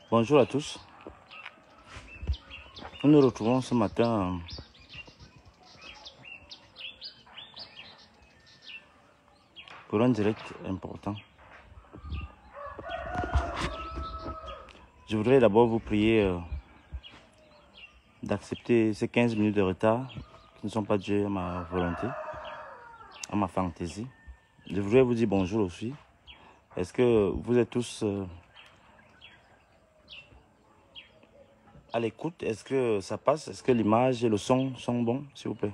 Bonjour à tous. Nous nous retrouvons ce matin pour un direct important. Je voudrais d'abord vous prier d'accepter ces 15 minutes de retard qui ne sont pas dues à ma volonté, à ma fantaisie. Je voudrais vous dire bonjour aussi. Est-ce que vous êtes tous à l'écoute? Est-ce que ça passe? Est-ce que l'image et le son sont bons, s'il vous plaît?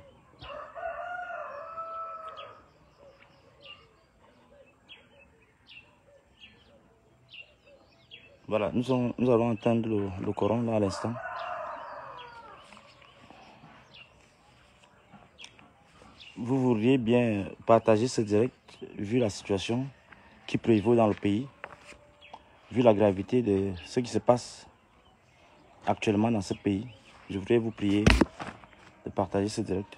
Voilà, nous allons entendre le Coran là à l'instant. Vous voudriez bien partager ce direct vu la situation qui prévaut dans le pays, vu la gravité de ce qui se passe actuellement dans ce pays. Je voudrais vous prier de partager ce direct.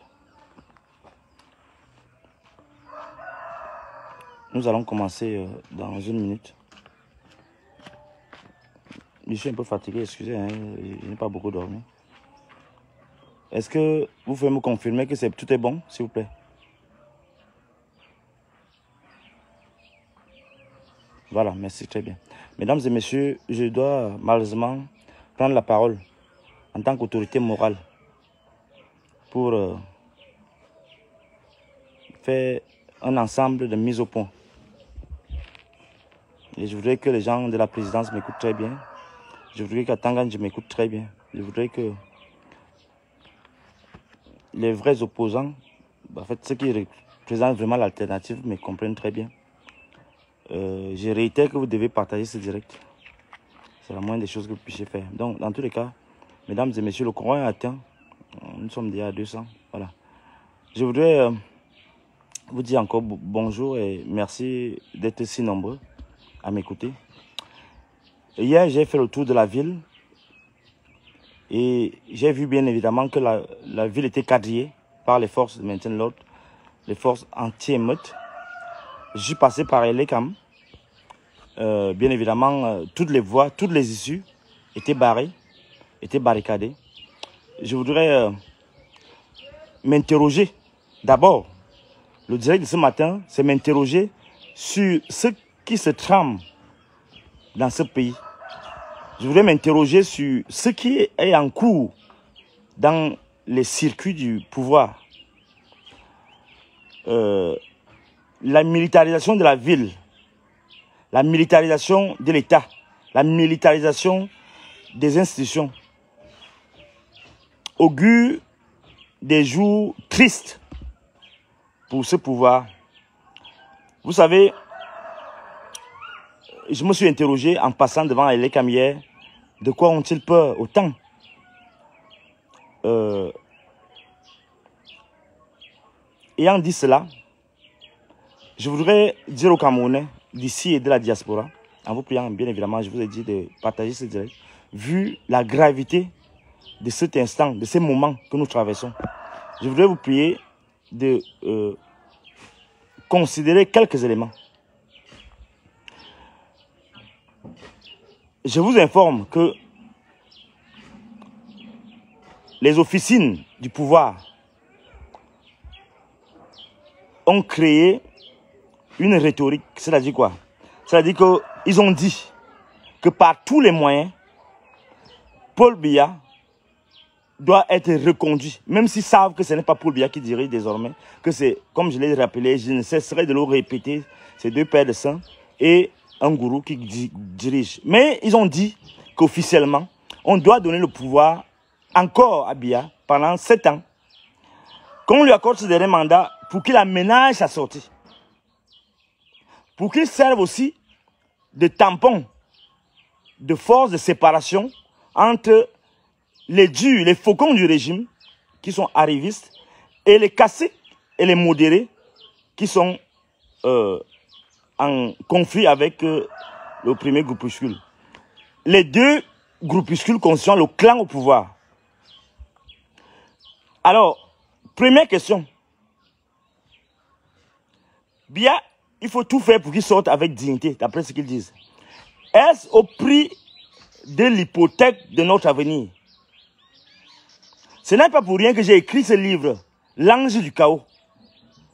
Nous allons commencer dans une minute. Je suis un peu fatigué, excusez, hein, je n'ai pas beaucoup dormi. Est-ce que vous pouvez me confirmer que tout est bon, s'il vous plaît? Voilà, merci, très bien. Mesdames et messieurs, je dois malheureusement prendre la parole en tant qu'autorité morale pour faire un ensemble de mise au point. Et je voudrais que les gens de la présidence m'écoutent très bien. Je voudrais qu'Atanganj m'écoute très bien. Je voudrais que les vrais opposants, en fait, ceux qui représentent vraiment l'alternative, me comprennent très bien. Je réitère que vous devez partager ce direct. C'est la moindre des choses que vous puissiez faire. Donc, dans tous les cas, mesdames et messieurs, le Coran est atteint. Nous sommes déjà à 200. Voilà. Je voudrais vous dire encore bonjour et merci d'être si nombreux à m'écouter. Hier, j'ai fait le tour de la ville et j'ai vu bien évidemment que la ville était quadrillée par les forces de maintien de l'ordre, les forces anti-émeutes. Je suis passé par Elekam. Bien évidemment, toutes les voies, toutes les issues étaient barrées, étaient barricadées. Je voudrais m'interroger. D'abord, le direct de ce matin, c'est m'interroger sur ce qui se trame dans ce pays. Je voudrais m'interroger sur ce qui est en cours dans les circuits du pouvoir. La militarisation de la ville, la militarisation de l'État, la militarisation des institutions augure des jours tristes pour ce pouvoir. Vous savez, je me suis interrogé en passant devant les camions, de quoi ont-ils peur autant? Ayant dit cela, je voudrais dire aux Camerounais d'ici et de la diaspora, en vous priant bien évidemment, je vous ai dit de partager ce direct, vu la gravité de cet instant, de ces moments que nous traversons. Je voudrais vous prier de considérer quelques éléments. Je vous informe que les officines du pouvoir ont créé une rhétorique. C'est-à-dire quoi? C'est-à-dire qu'ils ont dit que par tous les moyens, Paul Biya doit être reconduit. Même s'ils savent que ce n'est pas Paul Biya qui dirige désormais, que c'est, comme je l'ai rappelé, je ne cesserai de le répéter, ces deux pères de sang et un gourou qui dirige. Mais ils ont dit qu'officiellement, on doit donner le pouvoir encore à Biya pendant 7 ans. Qu'on lui accorde ce dernier mandat pour qu'il aménage sa sortie. Pour qu'il serve aussi de tampon, de force de séparation entre les durs, les faucons du régime, qui sont arrivistes, et les caciques et les modérés, qui sont en conflit avec le premier groupuscule. Les deux groupuscules constituent le clan au pouvoir. Alors, première question. Biya, il faut tout faire pour qu'il sorte avec dignité, d'après ce qu'ils disent. Est-ce au prix de l'hypothèque de notre avenir. Ce n'est pas pour rien que j'ai écrit ce livre, L'ange du chaos.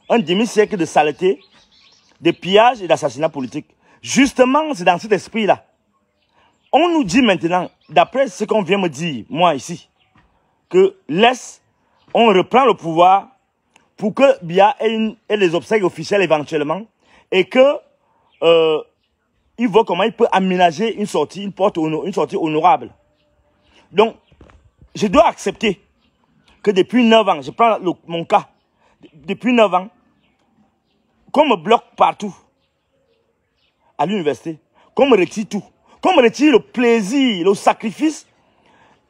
Un demi-siècle de saleté, de pillage et d'assassinat politique. Justement, c'est dans cet esprit-là. On nous dit maintenant, d'après ce qu'on vient me dire, moi ici, que on reprend le pouvoir pour que Biya ait les obsèques officielles éventuellement et que il voit comment il peut aménager une sortie, une sortie honorable. Donc, je dois accepter que depuis 9 ans, je prends mon cas, depuis 9 ans, qu'on me bloque partout, à l'université, qu'on me retire tout, qu'on me retire le plaisir, le sacrifice,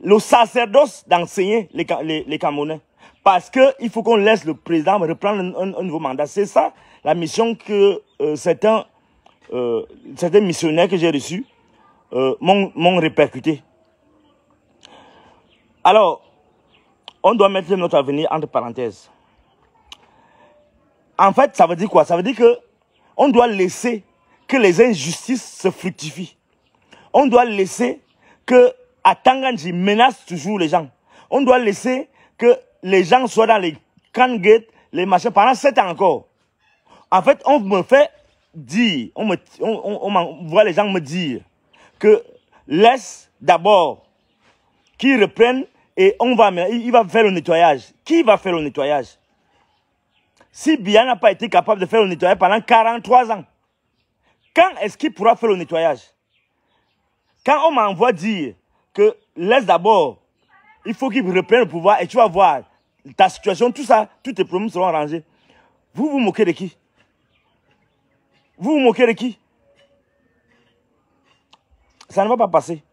le sacerdoce d'enseigner les Camerounais. Parce qu'il faut qu'on laisse le président reprendre un nouveau mandat. C'est ça la mission que certains missionnaires que j'ai reçus m'ont répercuté. Alors, on doit mettre notre avenir entre parenthèses. En fait, ça veut dire quoi? Ça veut dire que on doit laisser que les injustices se fructifient. On doit laisser que Atanganji menace toujours les gens. On doit laisser que les gens soient dans les cangates, les machins, pendant 7 ans encore. En fait, on me fait dire, on voit les gens me dire que laisse d'abord qu'ils reprennent et il va faire le nettoyage. Qui va faire le nettoyage? Si Biya n'a pas été capable de faire le nettoyage pendant 43 ans, quand est-ce qu'il pourra faire le nettoyage? Quand on m'envoie dire que laisse d'abord, il faut qu'il reprenne le pouvoir et tu vas voir ta situation, tout ça, tous tes problèmes seront arrangés. Vous vous moquez de qui? Vous vous moquez de qui? Ça ne va pas passer.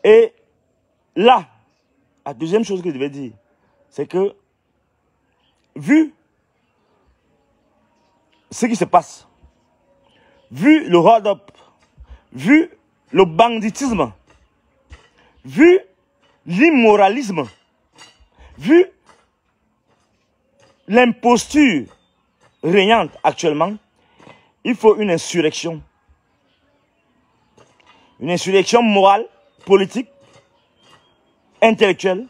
Et là, la deuxième chose que je vais dire, c'est que, vu ce qui se passe, vu le hold-up, vu le banditisme, vu l'immoralisme, vu l'imposture régnante actuellement, il faut une insurrection. Une insurrection morale, politique, intellectuelle.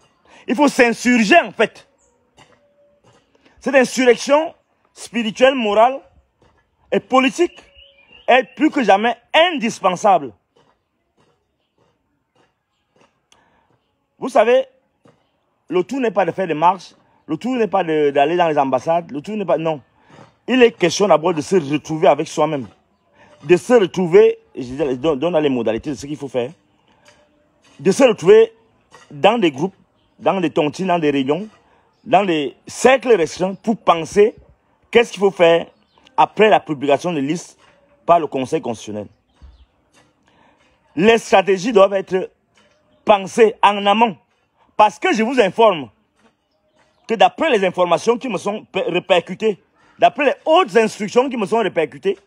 Il faut s'insurger en fait. Cette insurrection spirituelle, morale et politique est plus que jamais indispensable. Vous savez, le tout n'est pas de faire des marches, le tout n'est pas d'aller dans les ambassades, le tout n'est pas... Non. Il est question d'abord de se retrouver avec soi-même. De se retrouver, je donne les modalités de ce qu'il faut faire, de se retrouver dans des groupes, dans des tontines, dans des réunions, dans des cercles restreints pour penser qu'est-ce qu'il faut faire après la publication des listes par le Conseil constitutionnel. Les stratégies doivent être pensées en amont. Parce que je vous informe que d'après les informations qui me sont répercutées, d'après les hautes instructions qui me sont répercutées,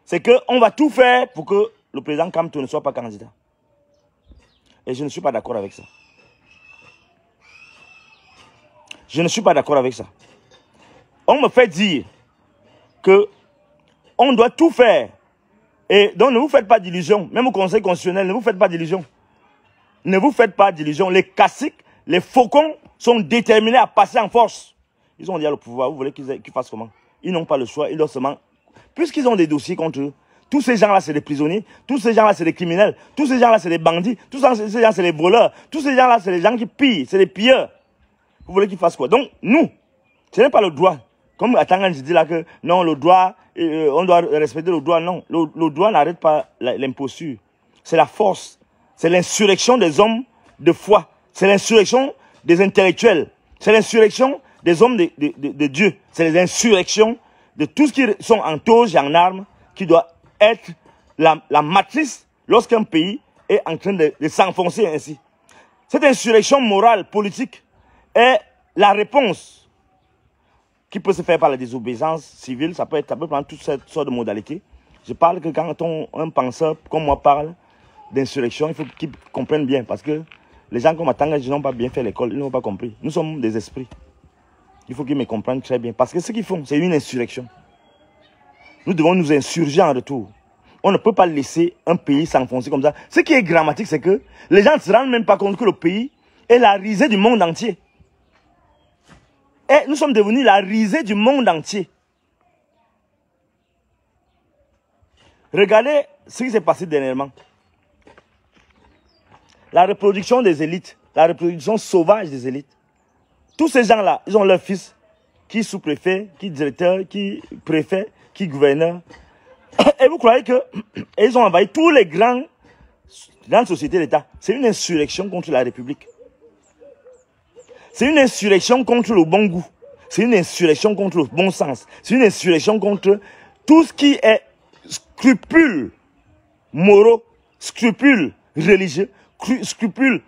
c'est qu'on va tout faire pour que le président Kamto ne soit pas candidat. Et je ne suis pas d'accord avec ça. Je ne suis pas d'accord avec ça. On me fait dire que on doit tout faire. Et donc ne vous faites pas d'illusions. Même au Conseil constitutionnel, ne vous faites pas d'illusions. Ne vous faites pas d'illusions. Les caciques, les faucons sont déterminés à passer en force. Ils ont déjà le pouvoir. Vous voulez qu'ils fassent comment? Ils n'ont pas le choix. Ils doivent seulement... Puisqu'ils ont des dossiers contre eux, tous ces gens-là, c'est des prisonniers. Tous ces gens-là, c'est des criminels. Tous ces gens-là, c'est des bandits. Tous ces gens, c'est des voleurs. Tous ces gens-là, c'est des gens qui pillent. C'est des pilleurs. Vous voulez qu'ils fassent quoi? Donc, nous, ce n'est pas le droit. Comme Atangan dit là que non, le droit, on doit respecter le droit. Non, le droit n'arrête pas l'imposture. C'est la force. C'est l'insurrection des hommes de foi. C'est l'insurrection des intellectuels. C'est l'insurrection des hommes de Dieu. C'est les insurrections de tout ce qui sont en toge et en armes qui doit être la matrice lorsqu'un pays est en train de s'enfoncer ainsi. Cette insurrection morale, politique, est la réponse qui peut se faire par la désobéissance civile. Ça peut prendre toutes sortes de modalités. Je parle que quand un penseur comme moi parle d'insurrection, il faut qu'ils comprennent bien. Parce que les gens comme Atanga n'ont pas bien fait l'école, ils n'ont pas compris. Nous sommes des esprits. Il faut qu'ils me comprennent très bien. Parce que ce qu'ils font, c'est une insurrection. Nous devons nous insurger en retour. On ne peut pas laisser un pays s'enfoncer comme ça. Ce qui est dramatique, c'est que les gens ne se rendent même pas compte que le pays est la risée du monde entier. Et nous sommes devenus la risée du monde entier. Regardez ce qui s'est passé dernièrement. La reproduction des élites, la reproduction sauvage des élites. Tous ces gens-là, ils ont leurs fils, qui sous-préfet, qui directeur, qui préfet, qui gouverneur. Et vous croyez qu'ils ont envahi tous les grandes sociétés d'État. C'est une insurrection contre la République. C'est une insurrection contre le bon goût. C'est une insurrection contre le bon sens. C'est une insurrection contre tout ce qui est scrupules moraux, scrupules religieux, scrupules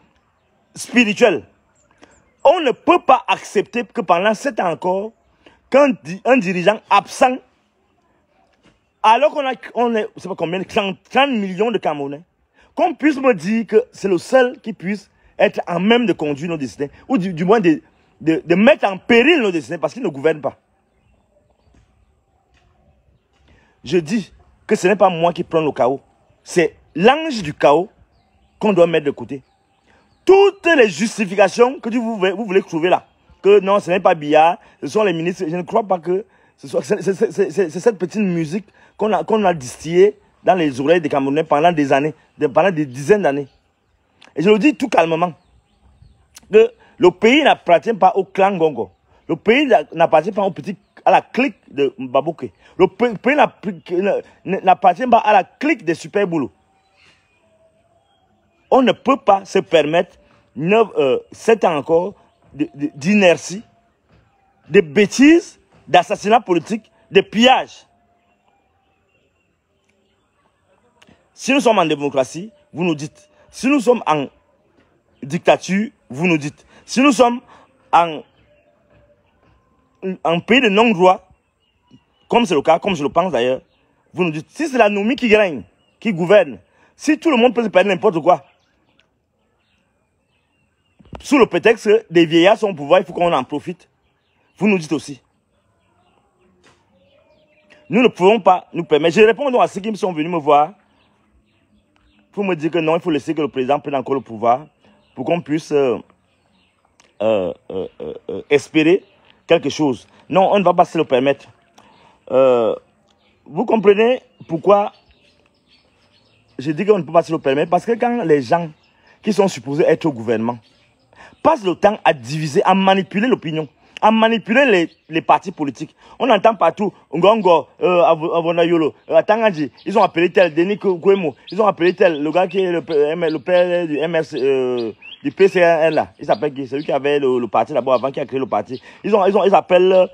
spirituels. On ne peut pas accepter que pendant 7 ans encore, qu'un dirigeant absent, alors qu'on est, je sais pas combien, 30 millions de Camerounais, qu'on puisse me dire que c'est le seul qui puisse être en même de conduire nos destinées, ou du moins de mettre en péril nos destinées parce qu'il ne gouverne pas. Je dis que ce n'est pas moi qui prends le chaos, c'est l'ange du chaos qu'on doit mettre de côté. Toutes les justifications que vous voulez trouver là, que non, ce n'est pas Biya, ce sont les ministres, je ne crois pas que c'est cette petite musique qu'on a distillée dans les oreilles des Camerounais pendant des années, pendant des dizaines d'années. Et je le dis tout calmement, que le pays n'appartient pas au clan Gongo. Le pays n'appartient pas à la clique de Mbabouké. Le pays n'appartient pas à la clique des Super Boulot. On ne peut pas se permettre 7 ans encore d'inertie, de bêtises, d'assassinats politiques, de pillages. Si nous sommes en démocratie, vous nous dites. Si nous sommes en dictature, vous nous dites. Si nous sommes en pays de non-droit, comme c'est le cas, comme je le pense d'ailleurs, vous nous dites. Si c'est la Nomi qui gagne, qui gouverne, si tout le monde peut se permettre n'importe quoi, sous le prétexte que des vieillards sont au pouvoir, il faut qu'on en profite. Vous nous dites aussi. Nous ne pouvons pas nous permettre. Je réponds donc à ceux qui sont venus me voir pour me dire que non, il faut laisser que le président prenne encore le pouvoir pour qu'on puisse espérer quelque chose. Non, on ne va pas se le permettre. Vous comprenez pourquoi je dis qu'on ne peut pas se le permettre? Parce que quand les gens qui sont supposés être au gouvernement passent le temps à diviser, à manipuler l'opinion, à manipuler les partis politiques. On entend partout, Ngongo, Avonayolo, Tangadji, ils ont appelé tel, Denis Kouemo, ils ont appelé tel, le gars qui est le père du MRC, du PCN là, il s'appelle qui? Celui qui avait le parti d'abord avant, qui a créé le parti. Ils appellent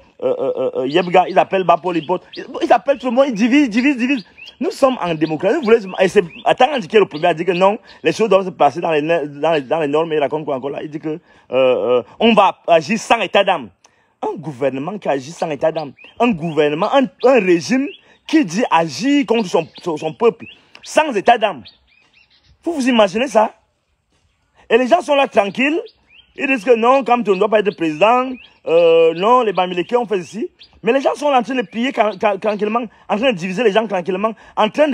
Yebga, ils appellent Bapolipot, ils appellent tout le monde, ils divisent. Nous sommes en démocratie. Vous voulez, et c'est Tangadji qui est le premier à dire que non, les choses doivent se passer dans les normes. Il raconte quoi encore là? Il dit que on va agir sans état d'âme. Un gouvernement qui agit sans état d'âme. Un gouvernement, un régime qui dit agir contre son peuple sans état d'âme. Vous imaginez ça? Et les gens sont là tranquilles. Ils disent que non, comme tu ne dois pas être président, non, les Bamileke ont fait ici. Mais les gens sont en train de piller tranquillement, en train de diviser les gens tranquillement, en train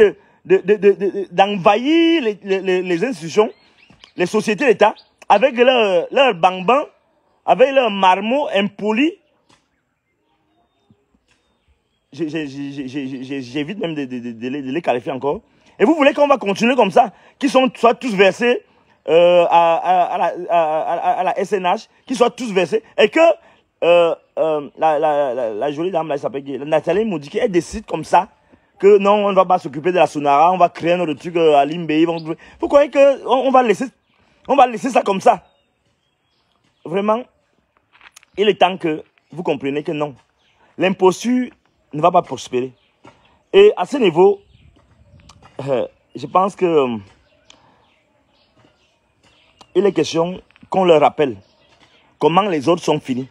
d'envahir les institutions, les sociétés d'État, avec leur bang-bang, avec leur marmot impoli. J'évite même de les qualifier encore. Et vous voulez qu'on va continuer comme ça, qu'ils soient tous versés à la SNH, qu'ils soient tous versés, et que la jolie dame, là, elle s'appelle Nathalie Moudiki, elle décide comme ça, que non, on ne va pas s'occuper de la Sonara, on va créer notre truc à Limbé. Vous croyez qu'on va laisser ça comme ça? Vraiment, il est temps que vous compreniez que non. L'imposture ne va pas prospérer. Et à ce niveau, je pense que il est question qu'on leur rappelle comment les autres sont finis.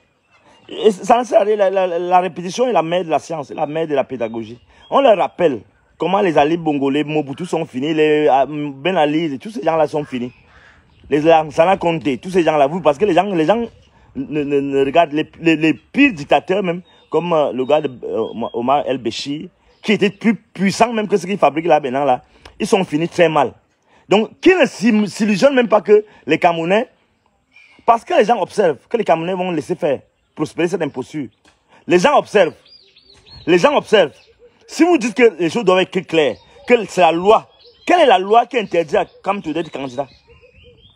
Et ça ne sert à rien, la répétition est la mère de la science, la mère de la pédagogie. On leur rappelle comment les Ali Bongo, les Mobutu sont finis, les Ben Ali, tous ces gens-là sont finis. Les Lansana Conté, tous ces gens-là, parce que les gens ne regardent les pires dictateurs même, comme le gars de Omar El-Béchir, qui étaient plus puissants même que ce qu'ils fabriquent là maintenant là, ils sont finis très mal. Donc, qu'ils ne s'illusionnent même pas que les Camerounais, parce que les gens observent que les Camerounais vont laisser faire prospérer cette imposture. Les gens observent. Les gens observent. Si vous dites que les choses doivent être claires, que c'est la loi, quelle est la loi qui interdit à Kamto d'être candidat?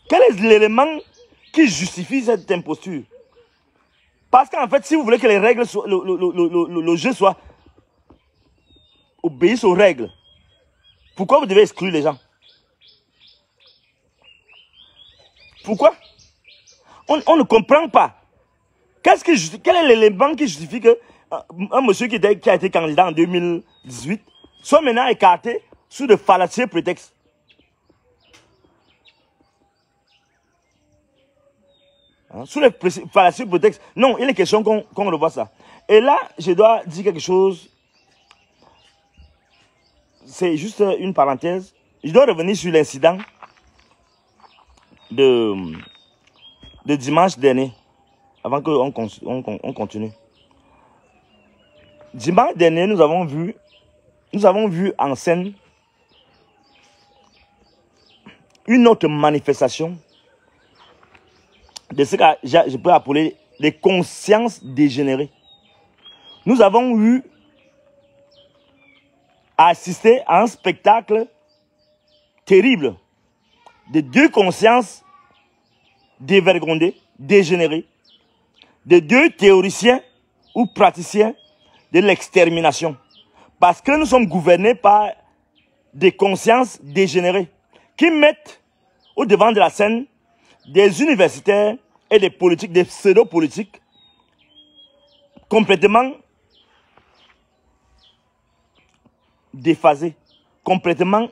Quel est l'élément qui justifie cette imposture? Parce qu'en fait, si vous voulez que les règles, le jeu soit obéisse aux règles, pourquoi vous devez exclure les gens? Pourquoi? On ne comprend pas. Quel est l'élément qui justifie que un monsieur qui a été candidat en 2018 soit maintenant écarté sous de fallacieux prétextes? Sous les fallacieux prétextes. Non, il est question qu'on revoie ça. Et là, je dois dire quelque chose. C'est juste une parenthèse. Je dois revenir sur l'incident de dimanche dernier, avant qu'on continue. Dimanche dernier, nous avons vu en scène une autre manifestation de ce que je peux appeler des consciences dégénérées. Nous avons eu à assister à un spectacle terrible de deux consciences dévergondées, dégénérées, de deux théoriciens ou praticiens de l'extermination. Parce que nous sommes gouvernés par des consciences dégénérées qui mettent au devant de la scène des universitaires et des politiques, des pseudo-politiques complètement déphasés, complètement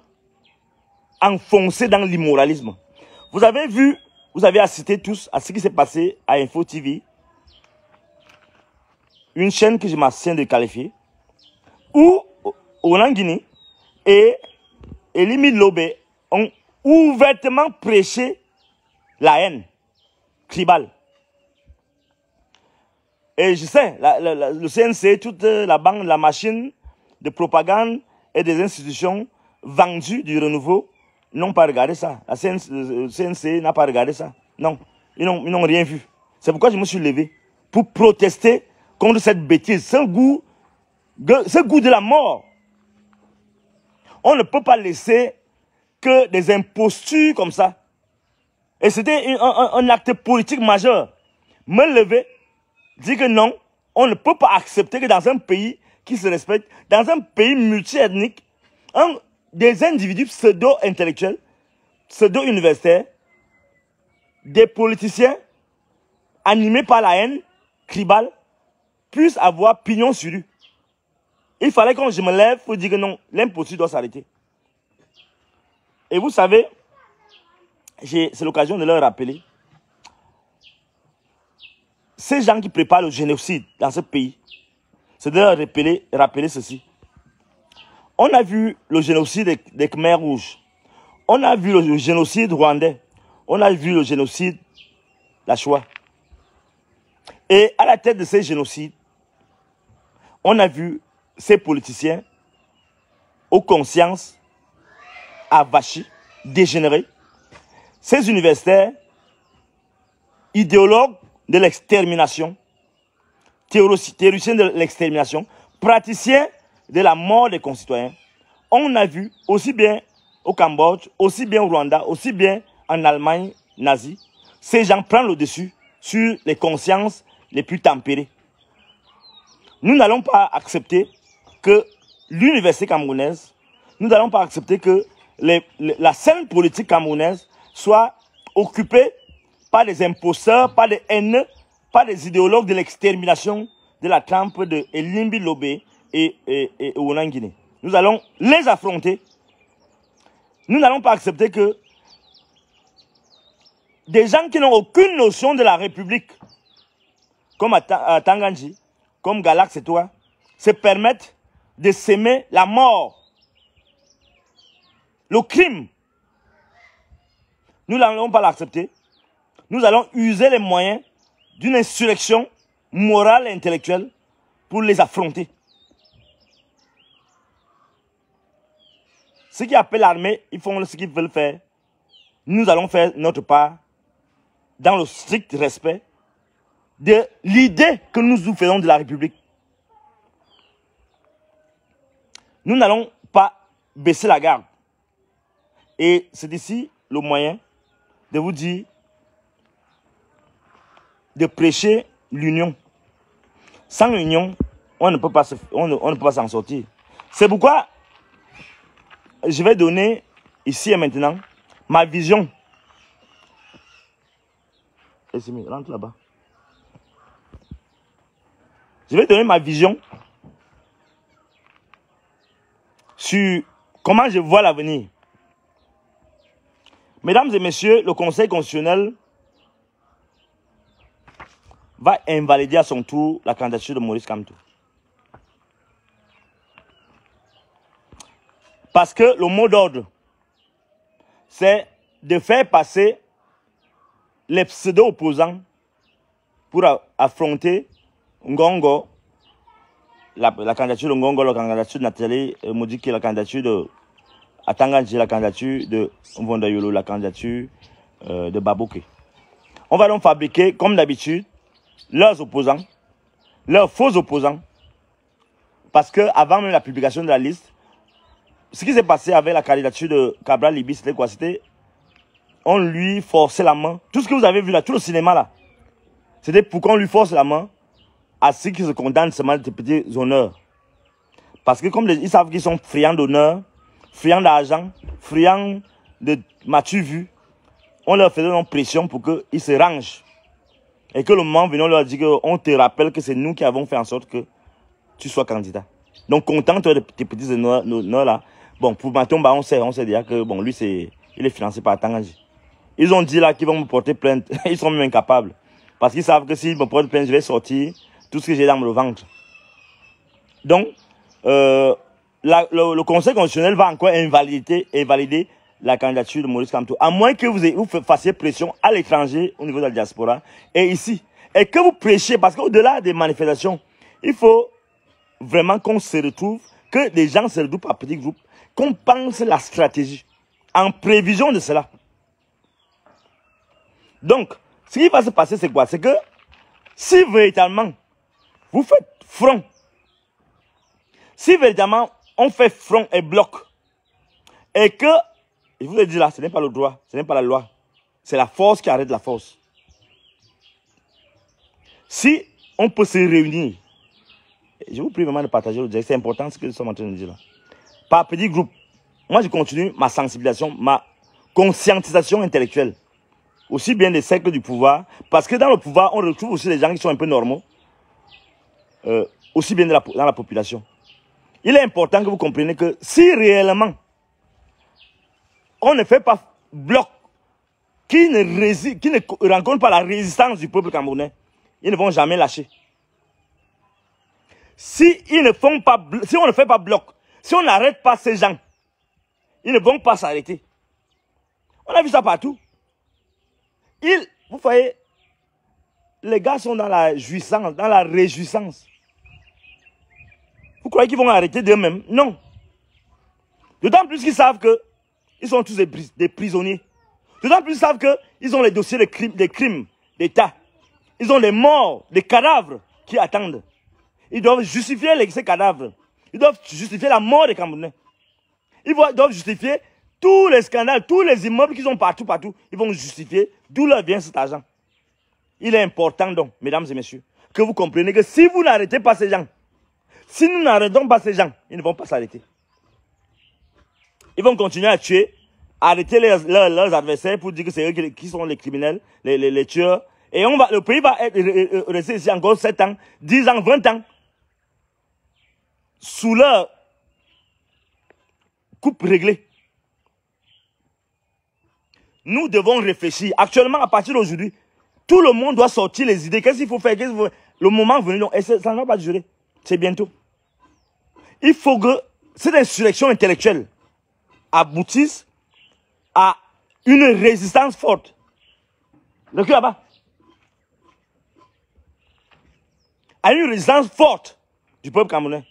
enfoncés dans l'immoralisme. Vous avez vu, vous avez assisté tous à ce qui s'est passé à Info TV, une chaîne que je m'abstiens de qualifier, où Onanguini et Elimi Lobé ont ouvertement prêché la haine tribale. Et je sais, le CNC, toute la banque, la machine de propagande et des institutions vendues du renouveau n'ont pas regardé ça. Le CNC n'a pas regardé ça. Non, ils n'ont rien vu. C'est pourquoi je me suis levé pour protester contre cette bêtise, ce goût de la mort. On ne peut pas laisser que des impostures comme ça. Et c'était un acte politique majeur. Me lever, dire que non, on ne peut pas accepter que dans un pays qui se respecte, dans un pays multi-ethnique, des individus pseudo-intellectuels, pseudo-universitaires, des politiciens animés par la haine tribale, puissent avoir pignon sur rue. Il fallait que je me lève pour dire que non, l'imposture doit s'arrêter. Et vous savez, c'est l'occasion de leur rappeler, ces gens qui préparent le génocide dans ce pays, c'est de leur rappeler ceci. On a vu le génocide des Khmers rouges. On a vu le génocide rwandais. On a vu le génocide, la Shoah. Et à la tête de ces génocides, on a vu ces politiciens aux consciences avachis, dégénérés, ces universitaires, idéologues de l'extermination, théoriciens de l'extermination, praticiens de la mort des concitoyens. On a vu aussi bien au Cambodge, aussi bien au Rwanda, aussi bien en Allemagne nazie, ces gens prennent le dessus sur les consciences les plus tempérées. Nous n'allons pas accepter que l'université camerounaise, nous n'allons pas accepter que la scène politique camerounaise soit occupée par des imposteurs, par des haineux, par des idéologues de l'extermination de la trempe de Elimbi Lobé et Onanguini. Nous allons les affronter. Nous n'allons pas accepter que des gens qui n'ont aucune notion de la République, comme à Tanganji, comme Galax et toi, se permettent de s'aimer la mort, le crime. Nous n'allons pas l'accepter. Nous allons user les moyens d'une insurrection morale et intellectuelle pour les affronter. ceux qui appellent l'armée, ils font ce qu'ils veulent faire. Nous allons faire notre part dans le strict respect de l'idée que nous faisons de la République. Nous n'allons pas baisser la garde. Et c'est ici le moyen de vous dire, de prêcher l'union. Sans union, on ne peut pas s'en sortir. C'est pourquoi je vais donner ici et maintenant ma vision. Essimi, rentre là-bas. Je vais donner ma vision sur comment je vois l'avenir. Mesdames et messieurs, le Conseil constitutionnel va invalider à son tour la candidature de Maurice Kamto. Parce que le mot d'ordre, c'est de faire passer les pseudo-opposants pour affronter Ngongo, la candidature de Ngongo, la candidature de Nathalie Modiki, la candidature de Atanganji, la candidature de Mvondayolo, la candidature de Babouke. On va donc fabriquer, comme d'habitude, leurs opposants, leurs faux opposants, parce que avant même la publication de la liste, ce qui s'est passé avec la candidature de Cabral Libis, c'était quoi? C'était, on lui forçait la main. Tout ce que vous avez vu là, tout le cinéma là, c'était pour qu'on lui force la main à ceux qui se condamnent seulement de petits honneurs. Parce que comme ils savent qu'ils sont friands d'honneur, friands d'argent, friands de m'as-tu vu, on leur faisait une pression pour qu'ils se rangent. Et que le moment venu, on leur dit qu'on te rappelle que c'est nous qui avons fait en sorte que tu sois candidat. Donc, contente de tes petits honneurs là. Bon, pour Matomba, on sait déjà que bon, lui, il est financé par Tanganji. Ils ont dit là qu'ils vont me porter plainte. Ils sont même incapables. Parce qu'ils savent que s'ils me portent plainte, je vais sortir tout ce que j'ai dans le ventre. Donc, le Conseil constitutionnel va encore invalider la candidature de Maurice Kamto. À moins que vous fassiez pression à l'étranger, au niveau de la diaspora, et ici. Et que vous prêchiez, parce qu'au-delà des manifestations, il faut vraiment qu'on se retrouve, que les gens se retrouvent par petits groupes, qu'on pense la stratégie, en prévision de cela. Donc, ce qui va se passer, c'est quoi? C'est que, si véritablement, vous faites front, si véritablement, on fait front et bloc, et que, je vous ai dit là, ce n'est pas le droit, ce n'est pas la loi, c'est la force qui arrête la force. Si on peut se réunir, je vous prie vraiment de partager le direct, c'est important ce que nous sommes en train de dire là. Par petits groupes, moi je continue ma sensibilisation, ma conscientisation intellectuelle. Aussi bien des cercles du pouvoir, parce que dans le pouvoir, on retrouve aussi les gens qui sont un peu normaux, aussi bien dans la population. Il est important que vous compreniez que si réellement on ne fait pas bloc qui ne rencontre pas la résistance du peuple camerounais, ils ne vont jamais lâcher. Si on ne fait pas bloc, si on n'arrête pas ces gens, ils ne vont pas s'arrêter. On a vu ça partout. Vous voyez, les gars sont dans la jouissance, dans la réjouissance. Vous croyez qu'ils vont arrêter d'eux-mêmes? Non. D'autant plus qu'ils savent qu'ils sont tous des prisonniers. D'autant plus qu'ils savent qu'ils ont les dossiers des crimes d'État. Ils ont les morts, des cadavres qui attendent. Ils doivent justifier ces cadavres. Ils doivent justifier la mort des Camerounais. Ils doivent justifier tous les scandales, tous les immeubles qu'ils ont partout. Ils vont justifier d'où leur vient cet argent. Il est important donc, mesdames et messieurs, que vous compreniez que si vous n'arrêtez pas ces gens, si nous n'arrêtons pas ces gens, ils ne vont pas s'arrêter. Ils vont continuer à tuer, à arrêter leurs adversaires pour dire que c'est eux qui sont les criminels, les tueurs. Et le pays va rester ici encore 7 ans, 10 ans, 20 ans, sous leur coupe réglée. Nous devons réfléchir. Actuellement, à partir d'aujourd'hui, tout le monde doit sortir les idées. Qu'est-ce qu'il faut faire? Le moment venu, et ça ne va pas durer. C'est bientôt. Il faut que cette insurrection intellectuelle aboutisse à une résistance forte. Recule là-bas. À une résistance forte du peuple camerounais.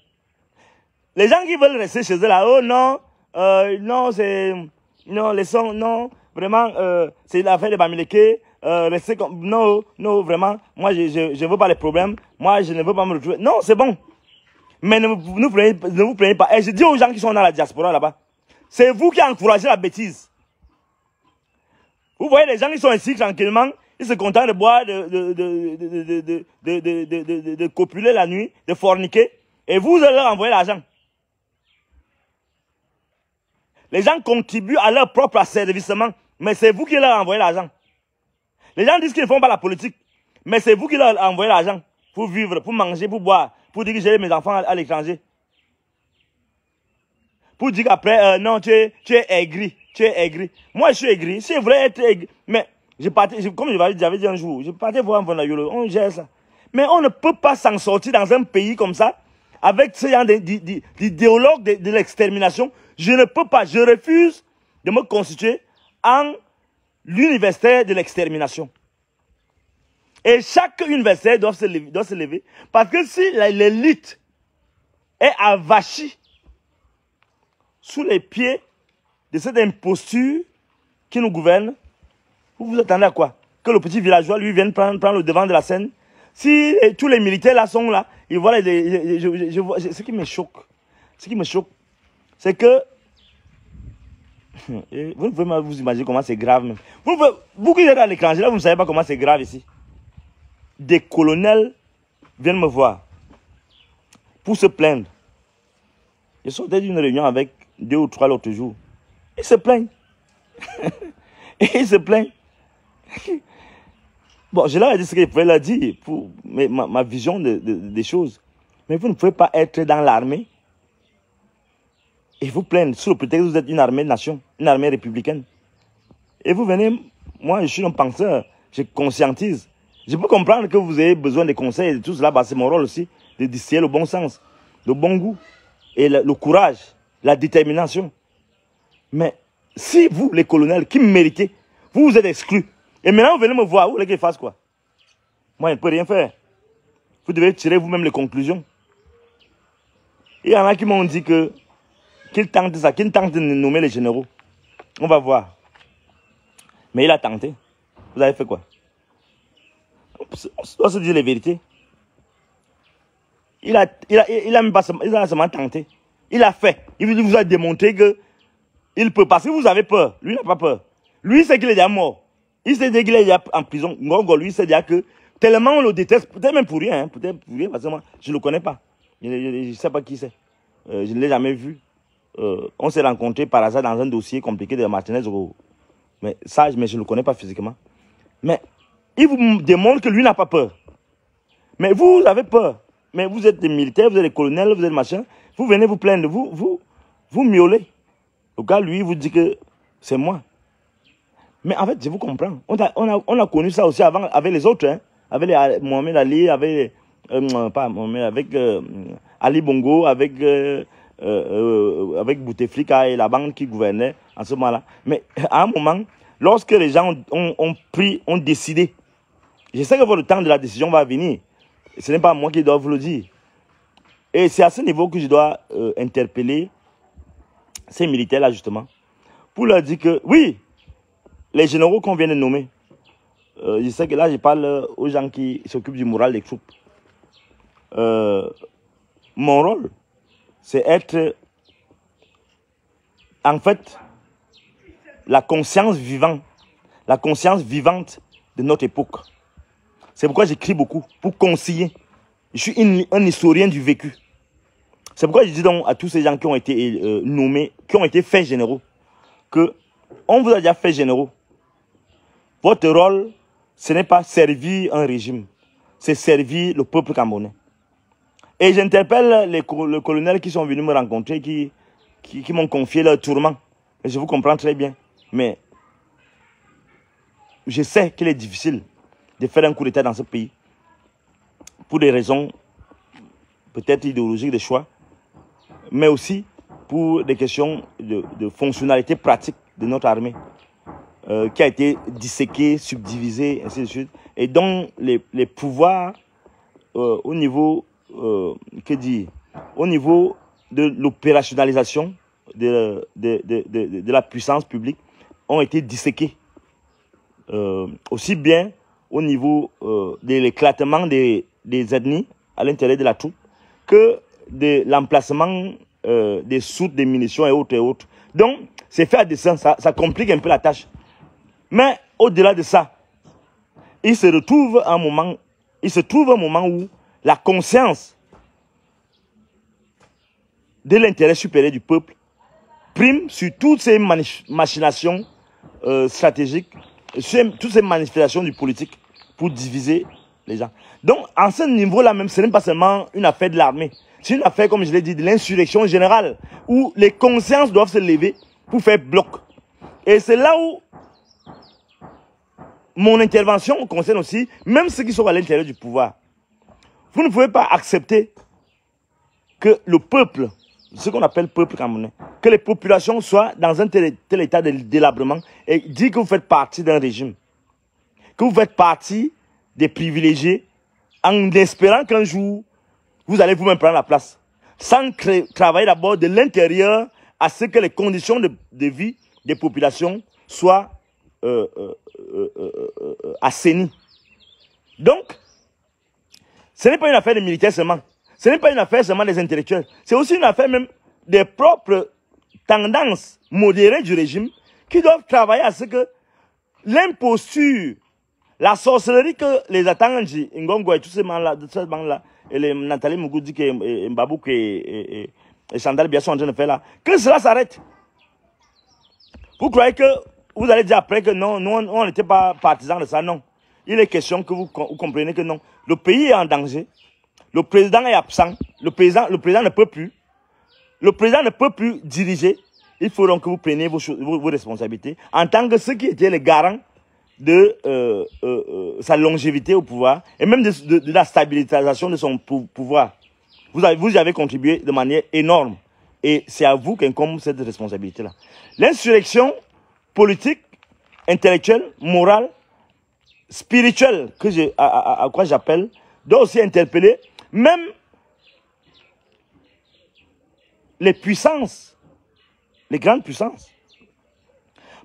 Les gens qui veulent rester chez eux là, oh non, non, c'est... Non, laissons, non, vraiment, c'est l'affaire de Bamileke. Restez comme... Non, non, vraiment, moi, je veux pas les problèmes. Moi, je ne veux pas me retrouver. Non, c'est bon. Mais ne vous plaignez pas. Et je dis aux gens qui sont dans la diaspora là-bas, c'est vous qui encouragez la bêtise. Vous voyez les gens qui sont ici tranquillement, ils se contentent de boire, de copuler la nuit, de forniquer, et vous allez leur envoyer l'argent. Les gens contribuent à leur propre asservissement, mais c'est vous qui leur envoyez l'argent. Les gens disent qu'ils ne font pas la politique, mais c'est vous qui leur envoyez l'argent pour vivre, pour manger, pour boire, pour dire que j'ai mes enfants à l'étranger. Pour dire qu'après, non, tu es aigri, tu es aigri. Moi, je suis aigri. Si je voulais être aigri, mais je partais, comme j'avais dit un jour, je partais voir un Vonayolo, on gère ça. Mais on ne peut pas s'en sortir dans un pays comme ça, avec ce genre d'idéologue de l'extermination. Je ne peux pas, je refuse de me constituer en l'universitaire de l'extermination. Et chaque universitaire doit se lever, parce que si l'élite est avachie sous les pieds de cette imposture qui nous gouverne, vous vous attendez à quoi? Que le petit villageois, lui, vienne prendre le devant de la scène? Si tous les militaires là sont là, ils voient ce qui me choque, c'est que vous ne pouvez pas vous imaginer comment c'est grave même. Vous qui êtes à l'étranger, là, vous ne savez pas comment c'est grave ici. Des colonels viennent me voir pour se plaindre. Ils sortaient d'une réunion avec 2 ou 3 l'autre jour. Ils se plaignent. Ils se plaignent. Bon, je leur ai dit ce que je pouvais leur dire pour ma vision des choses. Mais vous ne pouvez pas être dans l'armée et vous plaindre sous le prétexte que vous êtes une armée de nation, une armée républicaine. Et vous venez, moi je suis un penseur, je conscientise. Je peux comprendre que vous ayez besoin de conseils et de tout cela, bah, c'est mon rôle aussi, de distiller le bon sens, le bon goût, et le courage, la détermination. Mais si vous, les colonels, qui me méritez, vous êtes exclus, et maintenant vous venez me voir, vous voulez que je fasse quoi? Moi je ne peux rien faire. Vous devez tirer vous-même les conclusions. Il y en a qui m'ont dit qu'ils tentent ça, qu'ils tentent de nommer les généraux. On va voir. Mais il a tenté. Vous avez fait quoi? On doit se dire les vérités. Il a même pas seulement tenté. Il a fait. Il vous a démontré que il peut. Parce que vous avez peur. Lui n'a pas peur. Lui sait qu'il est déjà mort. Il sait qu'il est déjà en prison. Ngongo, lui sait déjà que tellement on le déteste, peut-être même pour rien, peut-être pour rien, parce que moi, je ne le connais pas. Je ne sais pas qui c'est. Je ne l'ai jamais vu. On s'est rencontrés par hasard dans un dossier compliqué de Martinez. Mais ça, je ne le connais pas physiquement. Mais il vous démontre que lui n'a pas peur. Mais vous avez peur. Mais vous êtes des militaires, vous êtes des colonels, vous êtes machin. Vous venez vous plaindre, vous miaulez. Le gars, lui, vous dit que c'est moi. Mais en fait, je vous comprends. On a connu ça aussi avant avec les autres. Hein, avec Mohamed Ali, avec Ali Bongo, avec Bouteflika et la banque qui gouvernait en ce moment-là. Mais à un moment, lorsque les gens ont décidé, je sais que votre temps de la décision va venir. Ce n'est pas moi qui dois vous le dire. Et c'est à ce niveau que je dois interpeller ces militaires-là, justement, pour leur dire que, oui, les généraux qu'on vient de nommer, je sais que là, je parle aux gens qui s'occupent du moral des troupes. Mon rôle, c'est être, en fait, la conscience vivante de notre époque. C'est pourquoi j'écris beaucoup, pour conseiller. Je suis un historien du vécu. C'est pourquoi je dis donc à tous ces gens qui ont été nommés, qui ont été faits généraux, que on vous a déjà fait généraux. Votre rôle, ce n'est pas servir un régime, c'est servir le peuple camerounais. Et j'interpelle les colonels qui sont venus me rencontrer, qui m'ont confié leur tourment. Et je vous comprends très bien. Mais je sais qu'il est difficile de faire un coup d'État dans ce pays. Pour des raisons peut-être idéologiques de choix, mais aussi pour des questions de fonctionnalité pratique de notre armée, qui a été disséquée, subdivisée, ainsi de suite, et dont les pouvoirs au niveau, au niveau de l'opérationnalisation de la puissance publique ont été disséqués. Aussi bien au niveau de l'éclatement des ethnies à l'intérieur de la troupe que de l'emplacement des soutes, des munitions et autres et autres. Donc, c'est fait à dessein, ça complique un peu la tâche. Mais au-delà de ça, il se trouve un moment où la conscience de l'intérêt supérieur du peuple prime sur toutes ces machinations stratégiques, sur toutes ces manifestations du politique pour diviser les gens. Donc, en ce niveau-là même, ce n'est pas seulement une affaire de l'armée. C'est une affaire, comme je l'ai dit, de l'insurrection générale, où les consciences doivent se lever pour faire bloc. Et c'est là où mon intervention concerne aussi, même ceux qui sont à l'intérieur du pouvoir. Vous ne pouvez pas accepter que le peuple, ce qu'on appelle peuple camerounais, que les populations soient dans un tel état de délabrement et dire que vous faites partie d'un régime, que vous faites partie des privilégiés en espérant qu'un jour, vous allez vous-même prendre la place, sans travailler d'abord de l'intérieur à ce que les conditions de vie des populations soient assainies. Donc, ce n'est pas une affaire des militaires seulement. Ce n'est pas une affaire seulement des intellectuels. C'est aussi une affaire même des propres tendances modérées du régime qui doivent travailler à ce que l'imposture, la sorcellerie que les Atanganji, Ngongo et tous ces bancs-là, et les Nathalie Mougoudi, Mbabouk et Chandal Bia sont en train de faire là, que cela s'arrête. Vous croyez que vous allez dire après que non, nous on n'était pas partisans de ça, non. Il est question que vous compreniez que non. Le pays est en danger. Le président est absent. Le président ne peut plus. Le président ne peut plus diriger. Il faut donc que vous preniez vos responsabilités en tant que ceux qui étaient les garants de sa longévité au pouvoir et même de la stabilisation de son pouvoir. Vous y avez contribué de manière énorme. Et c'est à vous qu'incombe cette responsabilité-là. L'insurrection politique, intellectuelle, morale, spirituelle, à quoi j'appelle, doit aussi interpeller même les puissances, les grandes puissances.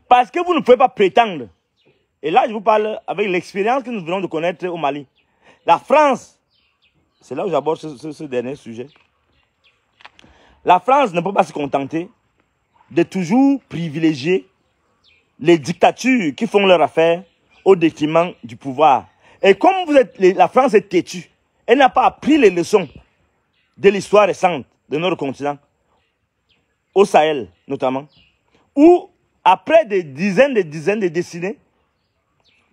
Parce que vous ne pouvez pas prétendre, et là je vous parle avec l'expérience que nous venons de connaître au Mali. La France, c'est là où j'aborde ce dernier sujet. La France ne peut pas se contenter de toujours privilégier les dictatures qui font leur affaire au détriment du pouvoir. Et comme la France est têtue, elle n'a pas appris les leçons de l'histoire récente de notre continent, au Sahel notamment, où après des dizaines de décennies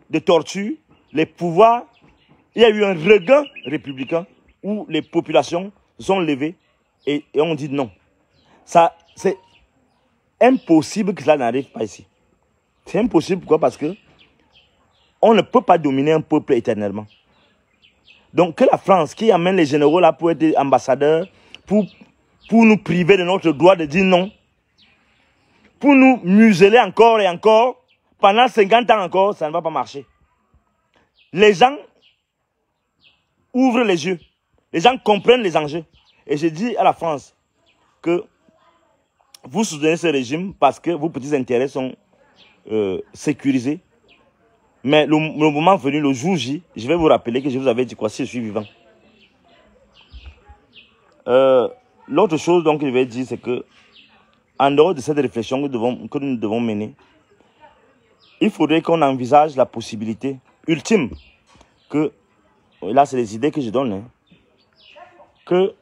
de torture, les pouvoirs, il y a eu un regain républicain où les populations se sont levées et ont dit non. Ça, c'est impossible que cela n'arrive pas ici. C'est impossible, pourquoi? Parce que on ne peut pas dominer un peuple éternellement. Donc que la France, qui amène les généraux là pour être ambassadeurs, pour nous priver de notre droit de dire non, pour nous museler encore et encore, pendant 50 ans encore, ça ne va pas marcher. Les gens ouvrent les yeux. Les gens comprennent les enjeux. Et je dis à la France que vous soutenez ce régime parce que vos petits intérêts sont sécurisés. Mais le moment venu, le jour J, je vais vous rappeler que je vous avais dit quoi si je suis vivant. L'autre chose donc que je vais dire, c'est que en dehors de cette réflexion que nous devons mener, il faudrait qu'on envisage la possibilité ultime que, là c'est les idées que je donne, hein, que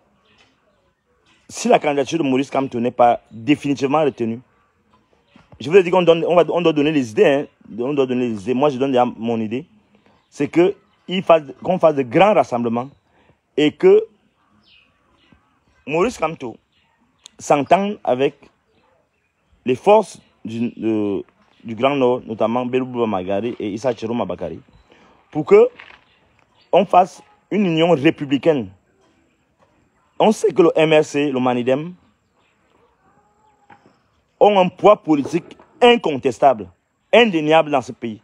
si la candidature de Maurice Kamto n'est pas définitivement retenue, je vous ai dit qu'on doit donner les idées, hein, on doit donner les idées. Moi je donne déjà mon idée, c'est qu'on fasse de grands rassemblements et que Maurice Kamto s'entende avec les forces du Grand Nord, notamment Belou Magari et Issa Chiroma Bakari, pour que on fasse une union républicaine. On sait que le MRC, le Manidem, ont un poids politique incontestable, indéniable dans ce pays.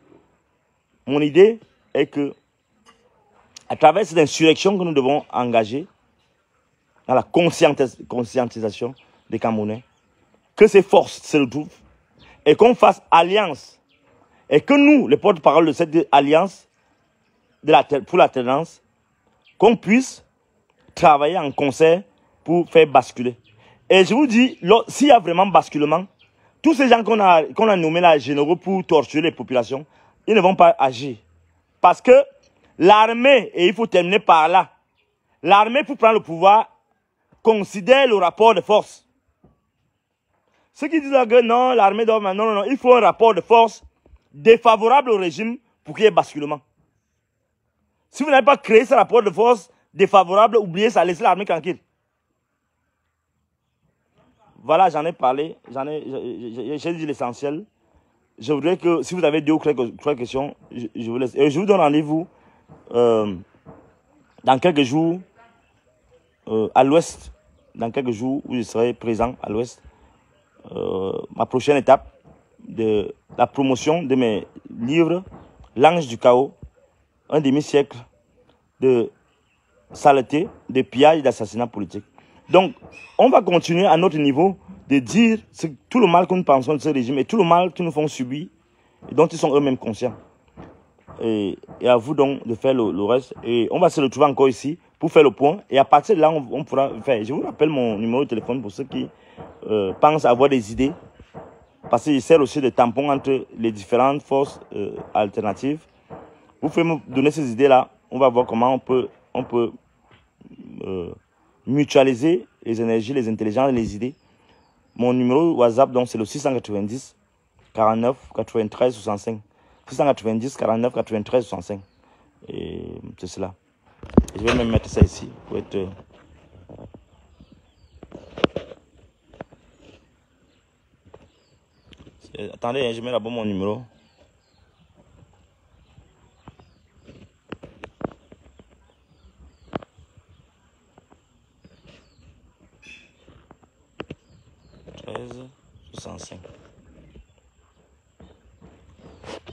Mon idée est que, à travers cette insurrection que nous devons engager, dans la conscientisation des Camerounais, que ces forces se retrouvent et qu'on fasse alliance. Et que nous, les porte-parole de cette alliance pour l'alternance, qu'on puisse travailler en concert pour faire basculer. Et je vous dis, s'il y a vraiment basculement, tous ces gens qu'on a nommés là généraux pour torturer les populations, ils ne vont pas agir. Parce que l'armée, et il faut terminer par là, l'armée pour prendre le pouvoir considère le rapport de force. Ceux qui disent que non, l'armée doit... Non, il faut un rapport de force défavorable au régime pour qu'il y ait basculement. Si vous n'avez pas créé ce rapport de force défavorable, oubliez ça, laissez l'armée tranquille. Voilà, j'en ai parlé, j'ai dit l'essentiel. Je voudrais que, si vous avez deux ou trois questions, je vous laisse. Et je vous donne rendez-vous dans quelques jours à l'ouest. Dans quelques jours où je serai présent à l'ouest. Ma prochaine étape de la promotion de mes livres, L'Ange du Chaos, un demi-siècle de saleté, de pillage et d'assassinat politique. Donc, on va continuer à notre niveau de dire tout le mal que nous pensons de ce régime et tout le mal qu'ils nous font subir et dont ils sont eux-mêmes conscients. Et à vous donc de faire le reste. Et on va se retrouver encore ici pour faire le point. Et à partir de là, on pourra faire. Je vous rappelle mon numéro de téléphone pour ceux qui pensent avoir des idées. Parce qu'il sert aussi de tampon entre les différentes forces alternatives. Vous pouvez me donner ces idées-là. On va voir comment on peut mutualiser les énergies, les intelligences et les idées. Mon numéro WhatsApp, donc, c'est le 690 49 93 65. 690 49 93 65. Et c'est cela. Et je vais même mettre ça ici pour être... Attendez, je mets là-bas mon numéro.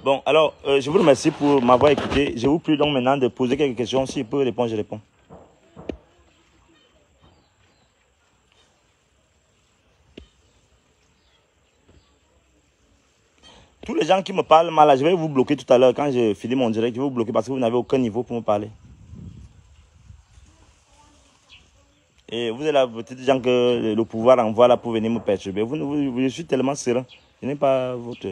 Bon, alors, je vous remercie pour m'avoir écouté. Je vous prie donc maintenant de poser quelques questions. Si je peux répondre, je réponds. Tous les gens qui me parlent mal, là, je vais vous bloquer tout à l'heure. Quand j'ai fini mon direct, je vais vous bloquer parce que vous n'avez aucun niveau pour me parler. Et vous êtes là, peut-être des gens que le pouvoir envoie là pour venir me perturber. Je suis tellement serein. Je n'ai pas votre...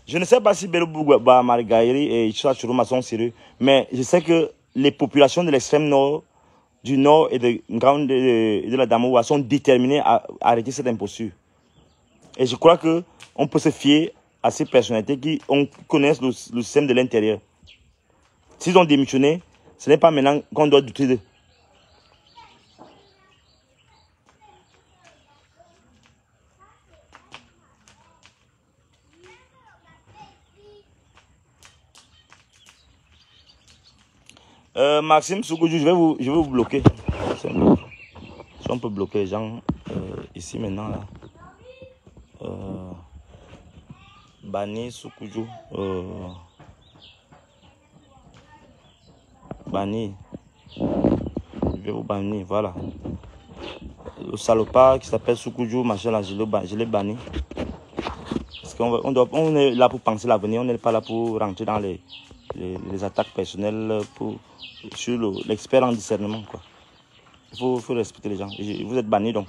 Je ne sais pas si Belou Margaïri et Issa Chourouma sont sérieux, mais je sais que les populations de l'extrême nord, du nord et de la Damoua sont déterminées à arrêter cette imposture. Et je crois qu'on peut se fier à ces personnalités qui connaissent le système de l'intérieur. S'ils ont démissionné, ce n'est pas maintenant qu'on doit douter d'eux. Maxime Soukoudjou, je vais vous bloquer. Si on peut bloquer les gens ici maintenant là. Bani Soukoudjou. Bani. Je vais vous bannir, voilà. Le salopard qui s'appelle Soukoudjou, machin là, je l'ai banni. Parce qu'on est là pour penser l'avenir, on n'est pas là pour rentrer dans les attaques personnelles sur l'expert en discernement, quoi. Il faut respecter les gens. Vous êtes banni donc.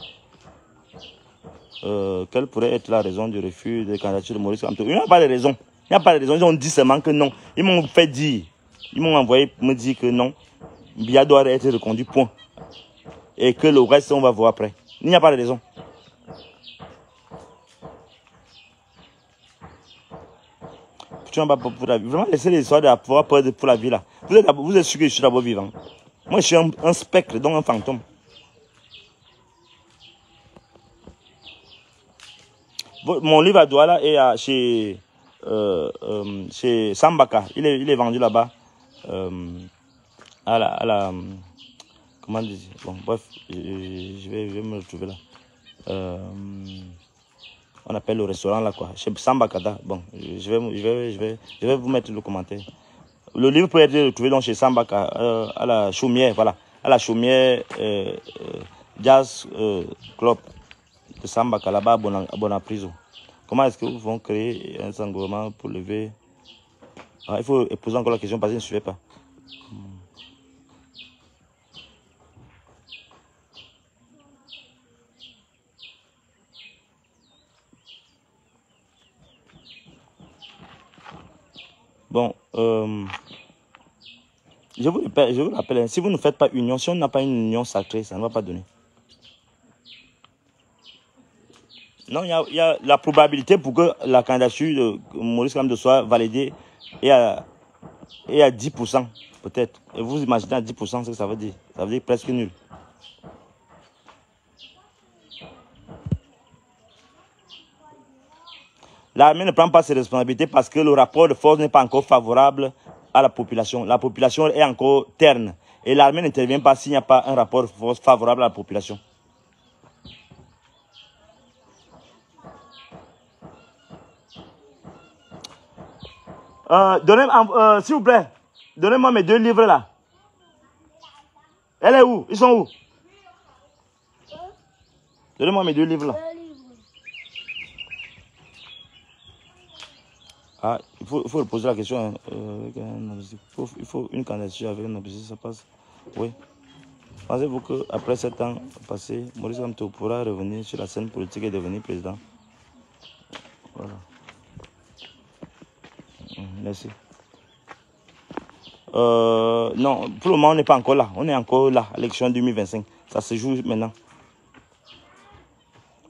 Quelle pourrait être la raison du refus de candidature de Maurice Kamto? Il n'y a pas de raison. Il n'y a pas de raison. Ils ont dit seulement que non. Ils m'ont fait dire. Ils m'ont envoyé me dire que non. Biya doit être reconduit, point. Et que le reste, on va voir après. Il n'y a pas de raison. Tu n'as pas peur pour la vie. Vraiment, laissez les histoires d'avoir peur pour la vie là. Vous êtes sûr que je suis d'abord vivant. Moi, je suis un spectre, donc un fantôme. Mon livre à Douala est chez Sambaka. Il est vendu là-bas. Comment dire? Bon, bref, je vais me retrouver là. On appelle le restaurant là, quoi. Chez Sambakada. Bon, je vais vous mettre le commentaire. le livre peut être retrouvé donc chez Sambaka, à la Chaumière, voilà. À la Chaumière Jazz Club de Sambaka, là-bas à Bonapriso. Comment est-ce que vous vont créer un sanglement pour lever... Ah, il faut poser encore la question parce qu'il ne suivait pas. Bon, je vous rappelle, hein, si vous ne faites pas union, si on n'a pas une union sacrée, ça ne va pas donner. Non, il y a la probabilité pour que la candidature de Maurice Kamto soit validée et à 10%, peut-être. Et vous imaginez à 10% ce que ça veut dire. Ça veut dire presque nul. L'armée ne prend pas ses responsabilités parce que le rapport de force n'est pas encore favorable à la population. La population est encore terne. Et l'armée n'intervient pas s'il n'y a pas un rapport de force favorable à la population. S'il vous plaît, donnez-moi mes 2 livres là. Elle est où? Ils sont où? Donnez-moi mes 2 livres là. Ah, il faut poser la question. Il faut une candidature avec un objectif, ça passe. Oui. Pensez-vous qu'après 7 ans passés, Maurice Kamto pourra revenir sur la scène politique et devenir président? Voilà. Merci. Non, pour le moment, on n'est pas encore là. On est encore là, à l'élection 2025. Ça se joue maintenant.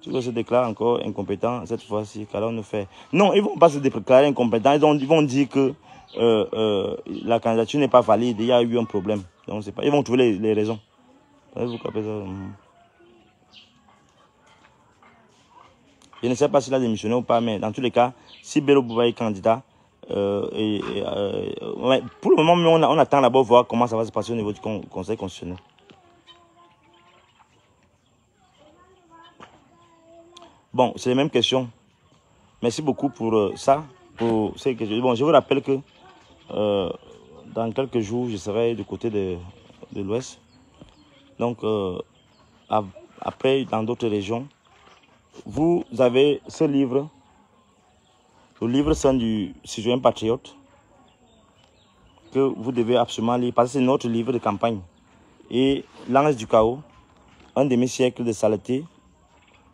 Si on se déclare encore incompétent cette fois-ci, qu'allons nous faire? Non, ils ne vont pas se déclarer incompétents. Ils vont dire que la candidature n'est pas valide. Il y a eu un problème. Donc, pas, ils vont trouver les raisons. Vous capez ça? Je ne sais pas s'il a démissionné ou pas, mais dans tous les cas, si Bello Bouba est candidat, pour le moment, on attend d'abord voir comment ça va se passer au niveau du Conseil constitutionnel. Bon, c'est les mêmes questions. Merci beaucoup pour ça. Pour ces questions. Bon, je vous rappelle que dans quelques jours, je serai du côté de l'Ouest. Donc, après, dans d'autres régions, vous avez ce livre, le livre Saint du citoyen patriote, que vous devez absolument lire, parce que c'est notre livre de campagne. Et L'Ange du chaos, un demi-siècle de saleté,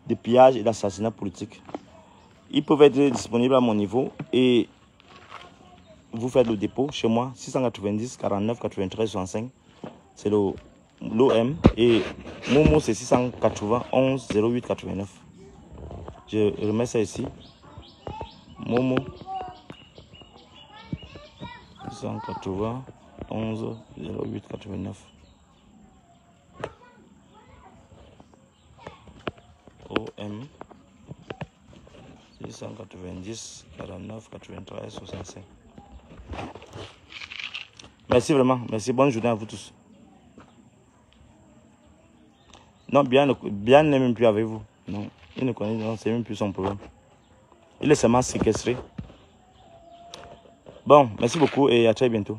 de pillage et d'assassinat politique. Ils peuvent être disponibles à mon niveau et vous faites le dépôt chez moi, 690 49 93 65. C'est l'OM et Momo c'est 680 11 08 89. Je remets ça ici. Momo 680 11 08 89. OM 690 49 93 65. Merci vraiment. Merci. Bonne journée à vous tous. Non, bien n'est même plus avec vous. Non, il ne connaît pas, c'est même plus son problème. Il est seulement séquestré. Bon, merci beaucoup et à très bientôt.